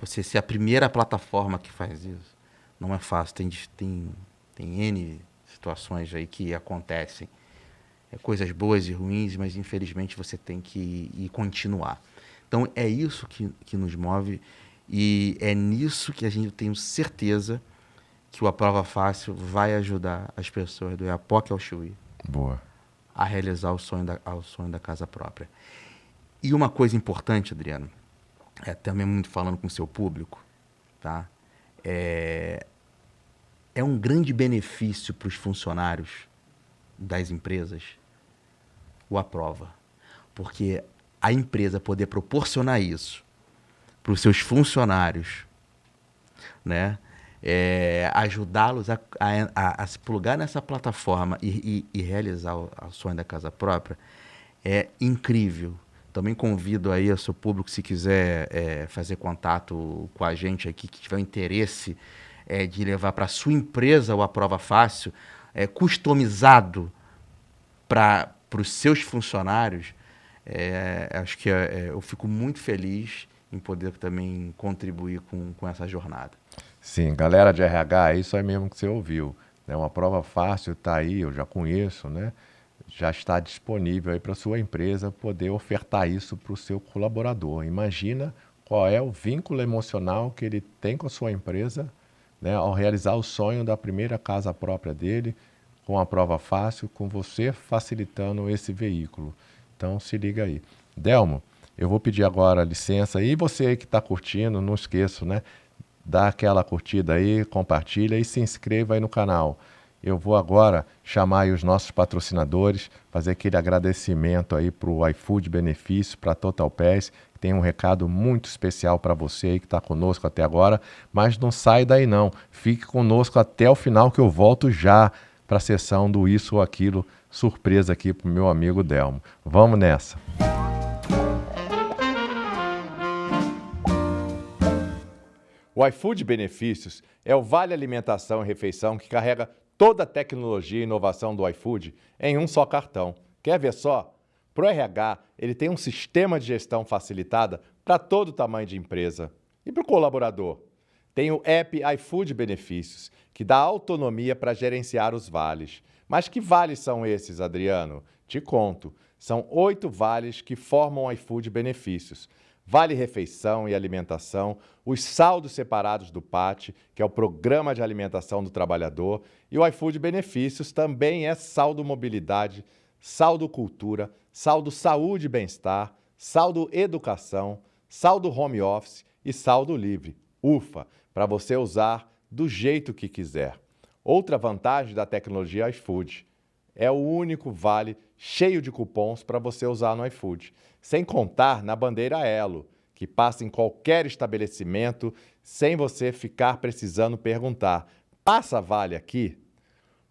você ser a primeira plataforma que faz isso, não é fácil. Tem N situações aí que acontecem. Coisas boas e ruins, mas infelizmente você tem que ir continuar. Então é isso que nos move e é nisso que a gente tem certeza que o Aprova Fácil vai ajudar as pessoas do Iapoque ao Chuí a realizar o sonho da casa própria. E uma coisa importante, Adriano, também muito falando com o seu público, tá? É um grande benefício para os funcionários das empresas o Aprova, porque a empresa poder proporcionar isso para os seus funcionários, né? Ajudá-los a se plugar nessa plataforma e realizar o sonho da casa própria é incrível. Também convido aí o seu público, se quiser fazer contato com a gente aqui, que tiver interesse de levar para a sua empresa o Aprova Fácil, customizado para os seus funcionários, acho que eu fico muito feliz em poder também contribuir com essa jornada. Sim, galera de RH, é isso aí mesmo que você ouviu, né? Uma Prova Fácil está aí, eu já conheço, né? Já está disponível aí para a sua empresa poder ofertar isso para o seu colaborador. Imagina qual é o vínculo emocional que ele tem com a sua empresa, né, ao realizar o sonho da primeira casa própria dele, com a Prova Fácil, com você facilitando esse veículo. Então se liga aí. Delmo, eu vou pedir agora licença, e você aí que está curtindo, não esqueça, né? Dá aquela curtida aí, compartilha e se inscreva aí no canal. Eu vou agora chamar aí os nossos patrocinadores, fazer aquele agradecimento aí para o iFood Benefício, para a Total Pass. Tem um recado muito especial para você aí que está conosco até agora, mas não sai daí não. Fique conosco até o final que eu volto já para a sessão do Isso ou Aquilo, surpresa aqui para o meu amigo Delmo. Vamos nessa! O iFood Benefícios é o Vale Alimentação e Refeição que carrega toda a tecnologia e inovação do iFood em um só cartão. Quer ver só? Para o RH, ele tem um sistema de gestão facilitada para todo tamanho de empresa. E para o colaborador? Tem o app iFood Benefícios, que dá autonomia para gerenciar os vales. Mas que vales são esses, Adriano? Te conto. São 8 vales que formam o iFood Benefícios. Vale Refeição e Alimentação, os saldos separados do PAT, que é o Programa de Alimentação do Trabalhador, e o iFood Benefícios também é saldo mobilidade, saldo cultura, saldo saúde e bem-estar, saldo educação, saldo home office e saldo livre. Ufa, para você usar do jeito que quiser. Outra vantagem da tecnologia iFood é o único vale cheio de cupons para você usar no iFood. Sem contar na bandeira Elo, que passa em qualquer estabelecimento sem você ficar precisando perguntar: passa vale aqui?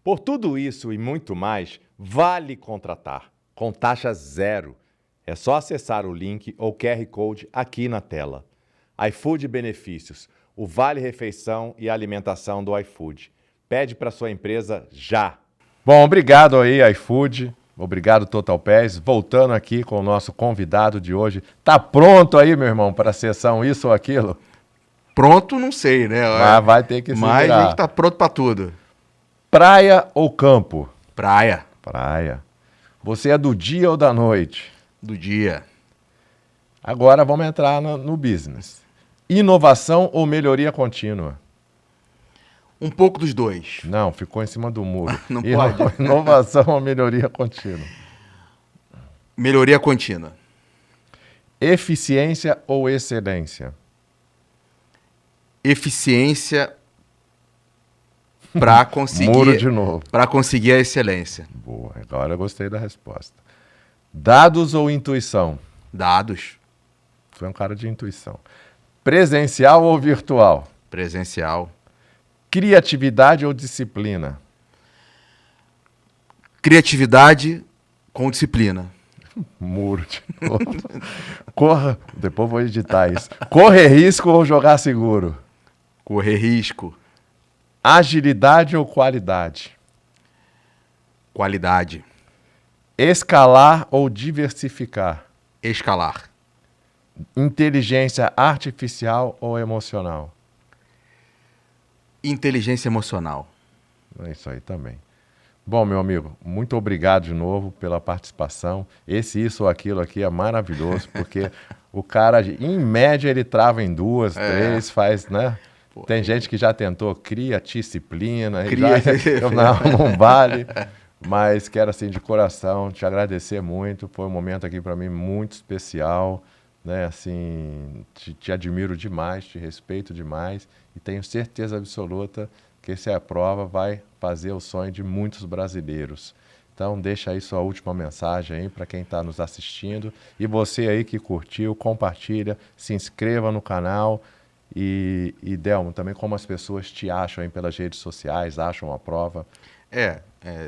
Por tudo isso e muito mais, vale contratar, com taxa zero. É só acessar o link ou QR Code aqui na tela. iFood Benefícios, o Vale Refeição e Alimentação do iFood. Pede para sua empresa já. Bom, obrigado aí, iFood. Obrigado, TotalPés. Voltando aqui com o nosso convidado de hoje. Tá pronto aí, meu irmão, para a sessão isso ou aquilo? Pronto, não sei, né? Mas vai ter que se Mas virar. a gente tá pronto para tudo. Praia ou campo? Praia. Praia. Você é do dia ou da noite? Do dia. Agora vamos entrar no business. Inovação ou melhoria contínua? Um pouco dos dois. Não, ficou em cima do muro. Não pode. Inovação ou melhoria contínua? Melhoria contínua. Eficiência ou excelência? Eficiência para conseguir. Muro de novo. Para conseguir a excelência. Boa, agora eu gostei da resposta. Dados ou intuição? Dados. Tu é um cara de intuição. Presencial ou virtual? Presencial. Criatividade ou disciplina? Criatividade com disciplina. Muro de novo. Corra, depois vou editar isso. Correr risco ou jogar seguro? Correr risco. Agilidade ou qualidade? Qualidade. Escalar ou diversificar? Escalar. Inteligência artificial ou emocional? Inteligência emocional. É isso aí também. Bom, meu amigo, muito obrigado de novo pela participação. Esse, isso ou aquilo aqui é maravilhoso, porque o cara, em média, ele trava em 2, 3, faz, né? Pô, tem gente que já tentou, cria disciplina, Cria. não vale. Mas quero, assim, de coração, te agradecer muito. Foi um momento aqui para mim muito especial, né? Assim, te admiro demais, te respeito demais e tenho certeza absoluta que essa prova vai fazer o sonho de muitos brasileiros. Então, deixa aí sua última mensagem aí para quem está nos assistindo. E você aí que curtiu, compartilha, se inscreva no canal. E Delmo, também como as pessoas te acham aí pelas redes sociais, acham a prova?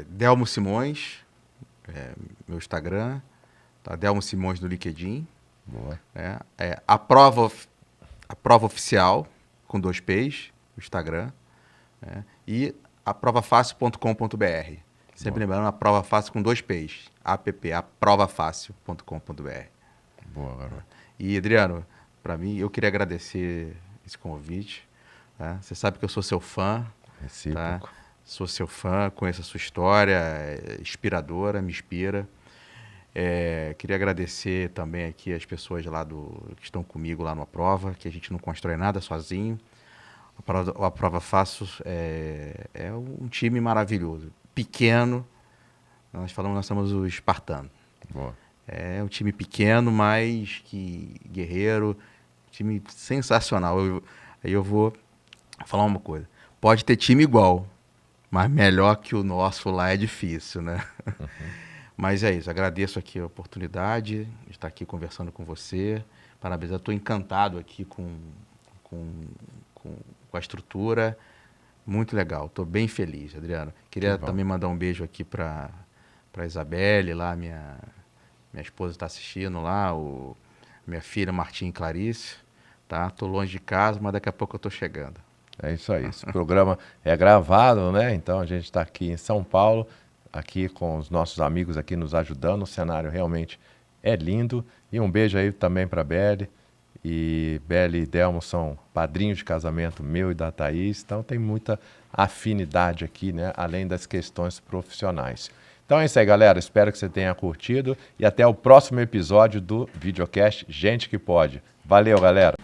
Delmo Simões, meu Instagram, tá? Delmo Simões no LinkedIn. Boa. A prova oficial, com 2 P's, no Instagram. E aprovafácil.com.br. Sempre lembrando, a prova fácil com 2 P's. aprovafácil.com.br. Boa, garoto. E, Adriano, para mim, eu queria agradecer esse convite. Tá? Você sabe que eu sou seu fã. Recíproco. Tá? Sou seu fã, conheço a sua história, é inspiradora, me inspira. Queria agradecer também aqui as pessoas lá que estão comigo lá na prova, que a gente não constrói nada sozinho. A Prova Fácil é um time maravilhoso. Pequeno, nós somos o espartano. Boa. É um time pequeno, mas que guerreiro, time sensacional. Aí eu vou falar uma coisa. Pode ter time igual, mas melhor que o nosso lá é difícil, né? Uhum. Mas é isso, agradeço aqui a oportunidade de estar aqui conversando com você. Parabéns, eu estou encantado aqui com a estrutura. Muito legal, estou bem feliz, Adriano. Queria também mandar um beijo aqui para a Isabelle, lá, minha esposa está assistindo lá, minha filha Martim e Clarice. Tá? Tô longe de casa, mas daqui a pouco eu estou chegando. É isso aí. Esse programa é gravado, né? Então a gente está aqui em São Paulo, aqui com os nossos amigos aqui nos ajudando. O cenário realmente é lindo. E um beijo aí também para a Belle. E Belle e Delmo são padrinhos de casamento meu e da Thaís. Então tem muita afinidade aqui, né? Além das questões profissionais. Então é isso aí, galera. Espero que você tenha curtido. E até o próximo episódio do videocast Gente que Pode. Valeu, galera!